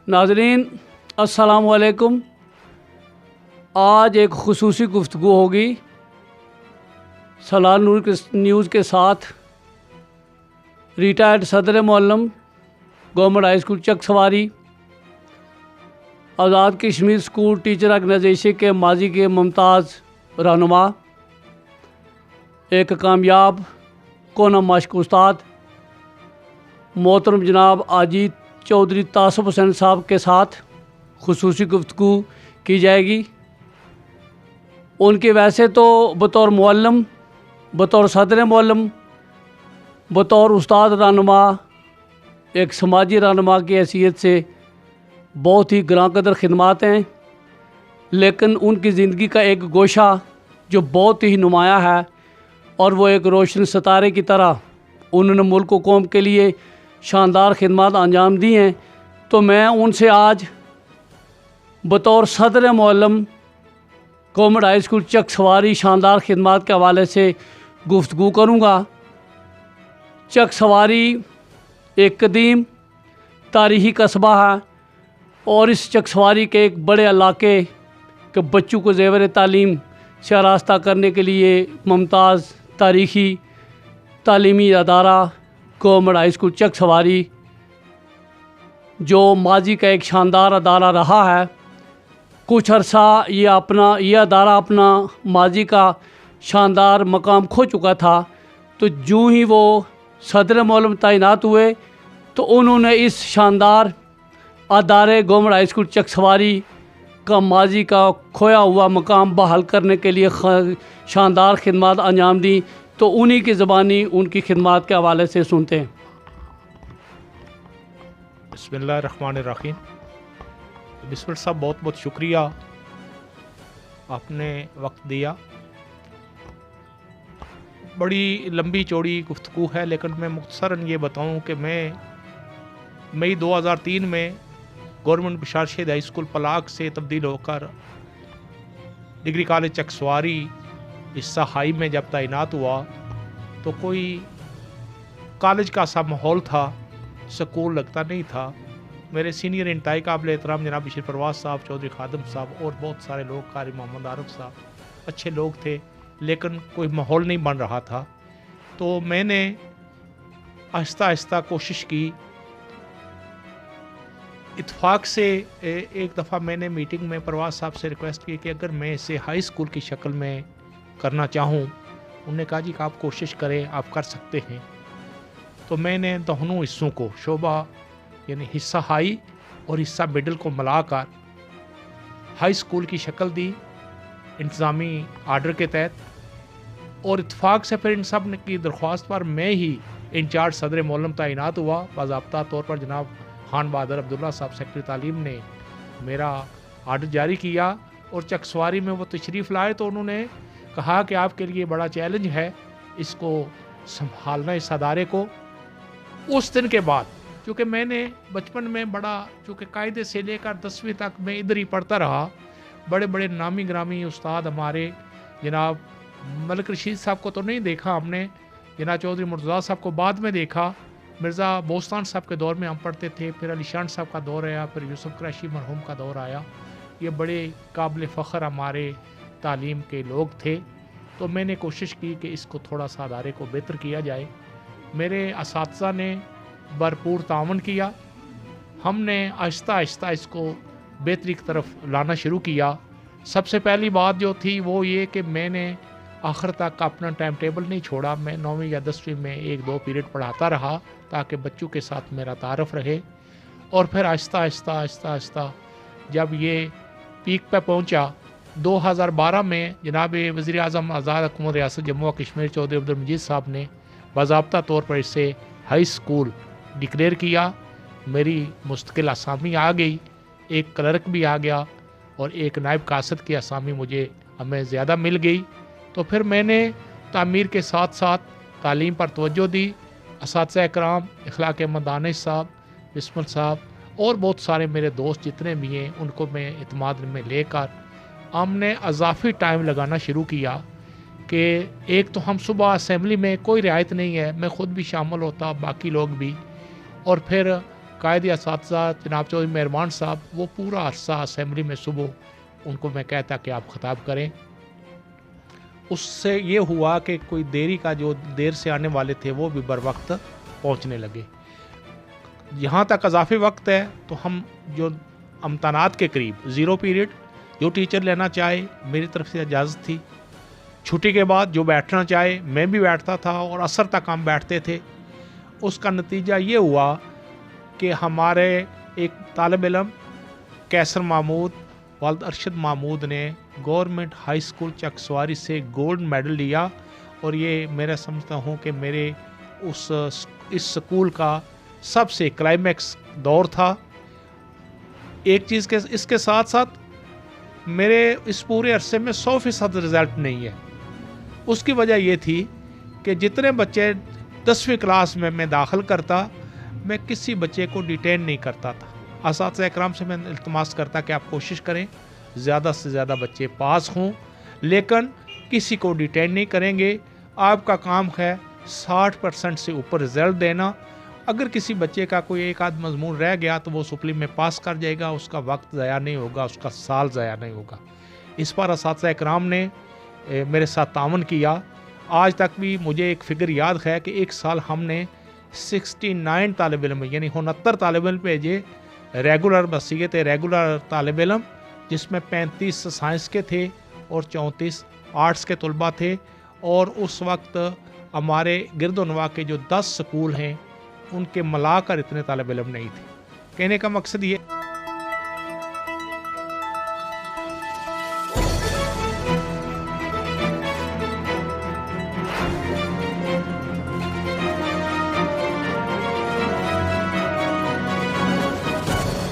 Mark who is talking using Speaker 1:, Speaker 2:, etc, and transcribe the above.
Speaker 1: नाज़रीन अस्सलामु अलैकुम। आज एक खुसूसी गुफ्तगू होगी सलाल नूर के न्यूज़ के साथ रिटायर्ड सदर मुअल्लम गवर्नमेंट हाई स्कूल चक सवारी, Azad Kashmir school teacher organisation के माजी के मुमताज़ रहनुमा, एक कामयाब कोना माशक उस्ताद मोहतरम जनाब आजिद चौधरी तासुफ हुसैन साहब के साथ खुसूसी गुफ्तगू की जाएगी। उनके वैसे तो बतौर मुअल्लम, बतौर सदर मुअल्लम, बतौर उस्ताद रहनुमा, एक समाजी रहनुमा की हैसियत से बहुत ही ग्रां कदर खिदमात हैं, लेकिन उनकी ज़िंदगी का एक गोशा जो बहुत ही नुमाया है और वो एक रोशन सितारे की तरह उन्होंने मुल्क व कौम के लिए शानदार खिदमत अंजाम दी हैं। तो मैं उनसे आज बतौर सदर मुअल्लम गवर्नमेंट हाई स्कूल चक सवारी शानदार खिदमत के हवाले से गुफ्तगू करूँगा। चक सवारी एक कदीम तारीख़ी कस्बा है और इस चक सवारी के एक बड़े इलाके के बच्चों को ज़ेवर तालीम से आरास्ता करने के लिए मुमताज़ तारीख़ी तालीमी अदारा गवर्नमेंट हाई स्कूल चक सवारी, जो माजी का एक शानदार अदारा रहा है। कुछ अरसा ये अदारा अपना माजी का शानदार मकाम खो चुका था, तो जूँ ही वो सदर मुअल्लम तैनात हुए तो उन्होंने इस शानदार अदारे गवर्नमेंट हाई स्कूल चक सवारी का माजी का खोया हुआ मकाम बहाल करने के लिए शानदार खिदमत अंजाम दी। तो उन्हीं की ज़बानी उनकी खिदमत के हवाले से सुनते हैं।
Speaker 2: बिस्मिल्लाहिर्रहमानिर्रहीम। बिस्मिल साहब, बहुत बहुत शुक्रिया, आपने वक्त दिया। बड़ी लंबी चौड़ी गुफ्तगू है, लेकिन मैं मुख्तसरन ये बताऊं कि मैं मई 2003 में गवर्नमेंट बशार शहीद हाई स्कूल पलाक से तब्दील होकर डिग्री कॉलेज चक सवारी हिस्सा हाई में जब तैनात हुआ तो कोई कॉलेज का सा माहौल था, स्कूल लगता नहीं था। मेरे सीनियर इंतहाई काबिल एहतराम जनाब बशीर परवाज साहब, चौधरी खादम साहब और बहुत सारे लोग, कारी मोहम्मद आरफ साहब, अच्छे लोग थे, लेकिन कोई माहौल नहीं बन रहा था। तो मैंने आहिस्ता आहिस्ता कोशिश की। इत्फाक से एक दफ़ा मैंने मीटिंग में परवाज साहब से रिक्वेस्ट की कि अगर मैं इसे हाई स्कूल की शक्ल में करना चाहूँ, उन्होंने कहा जी कि आप कोशिश करें, आप कर सकते हैं। तो मैंने दोनों हिस्सों को, शोबा यानी हिस्सा हाई और हिस्सा मिडिल को मिलाकर हाई स्कूल की शक्ल दी इंतज़ामी आर्डर के तहत। और इत्फाक से फिर इन सब की दरख्वास्त पर मैं ही इंचार्ज सदर मुअल्लम तैनात हुआ। बाज़ाब्ता तौर पर जनाब खान बहादुर अब्दुल्ला साहब सेक्रेटरी तालीम ने मेरा आर्डर जारी किया और चक सवारी में वो तशरीफ़ लाए तो उन्होंने कहा कि आपके लिए बड़ा चैलेंज है इसको संभालना, इस अदारे को। उस दिन के बाद, क्योंकि मैंने बचपन में बड़ा, चूँकि कायदे से लेकर 10वीं तक मैं इधर ही पढ़ता रहा, बड़े बड़े नामी ग्रामी उस्ताद हमारे, जनाब मलिक रशीद साहब को तो नहीं देखा हमने, जनाब चौधरी मुर्तज़ा साहब को बाद में देखा, मिर्ज़ा बोस्तान साहब के दौर में हम पढ़ते थे, फिर अलीशान साहब का दौर आया, फिर यूसुफ क्रैशी मरहूम का दौर आया। ये बड़े काबिल फ़ख्र हमारे तालीम के लोग थे। तो मैंने कोशिश की कि इसको थोड़ा सा अदारे को बेहतर किया जाए। मेरे असातिज़ा ने भरपूर तावन किया। हमने आहिस्ता आहिस्ता इसको बेहतरी की तरफ लाना शुरू किया। सबसे पहली बात जो थी वो ये कि मैंने आखिर तक अपना टाइम टेबल नहीं छोड़ा। मैं 9वीं या 10वीं में 1-2 पीरियड पढ़ाता रहा ताकि बच्चों के साथ मेरा तारफ़ रहे। और फिर आहिस्ता आहिस्ता आहिस्ता आहिस्ता जब ये पीक पे पहुंचा 2012 में जनाब वज़ीर आज़म आज़ाद हुकूमत रियासत जम्मू व कश्मीर चौधरी अब्दुल मजीद साहब ने बाज़ाब्ता तौर पर इसे हाई स्कूल डिक्लेयर किया। मेरी मुस्तकिल असामी आ गई, एक क्लर्क भी आ गया और एक नायब कासद की असामी हमें ज़्यादा मिल गई। तो फिर मैंने तामीर के साथ साथ तालीम पर तवज्जो दी। असातिज़ा इकराम, इखलाक अहमद दानिश साहब, बिस्मिल साहब और बहुत सारे मेरे दोस्त जितने भी हैं, उनको मैं इत्माद में लेकर हमने अजाफी टाइम लगाना शुरू किया कि एक तो हम सुबह असेंबली में कोई रियायत नहीं है, मैं ख़ुद भी शामिल होता, बाकी लोग भी, और फिर कायदे असातिज़ा जनाब चौधरी मेहरबान साहब, वो पूरा अरसा असम्बली में सुबह उनको मैं कहता कि आप ख़िताब करें। उससे ये हुआ कि कोई जो देर से आने वाले थे वो भी बर वक्त पहुँचने लगे। यहाँ तक अजाफी वक्त है तो हम जो अमतनात के करीब 0 पीरियड जो टीचर लेना चाहे मेरी तरफ से इजाज़त थी। छुट्टी के बाद जो बैठना चाहे मैं भी बैठता था और असर तक हम बैठते थे। उसका नतीजा ये हुआ कि हमारे एक तालिब इल्म कैसर महमूद वालिद अरशद महमूद ने गवर्नमेंट हाई स्कूल चकसवारी से गोल्ड मेडल लिया, और ये मेरा समझता हूँ कि मेरे इस स्कूल का सबसे क्लाइमैक्स दौर था। एक चीज़ के इसके साथ साथ मेरे इस पूरे अरसे में 100% रिज़ल्ट नहीं है। उसकी वजह ये थी कि जितने बच्चे 10वीं क्लास में मैं दाखिल करता, मैं किसी बच्चे को डिटेन नहीं करता था। असातिज़ा इकराम से मैं इल्तिमास करता कि आप कोशिश करें ज़्यादा से ज़्यादा बच्चे पास हों, लेकिन किसी को डिटेन नहीं करेंगे। आपका काम है 60% से ऊपर रिज़ल्ट देना। अगर किसी बच्चे का कोई एक आध मजमून रह गया तो वो सुप्ली में पास कर जाएगा, उसका वक्त ज़ाया नहीं होगा, उसका साल ज़ाया नहीं होगा। इस पर असातिज़ा इकराम ने मेरे साथ तावन किया। आज तक भी मुझे एक फ़िगर याद है कि एक साल हमने 69 तालिब इल्म यानी 69 तालिब इल्म भेजे, रेगुलर बसीयत रेगुलर तालिब इल्म, जिसमें 35 साइंस के थे और 34 आर्ट्स के तलबा थे। और उस वक्त हमारे गिरदोनवा के जो 10 स्कूल हैं उनके मिलाकर इतने तालिब इल्म नहीं थे। कहने का मकसद ये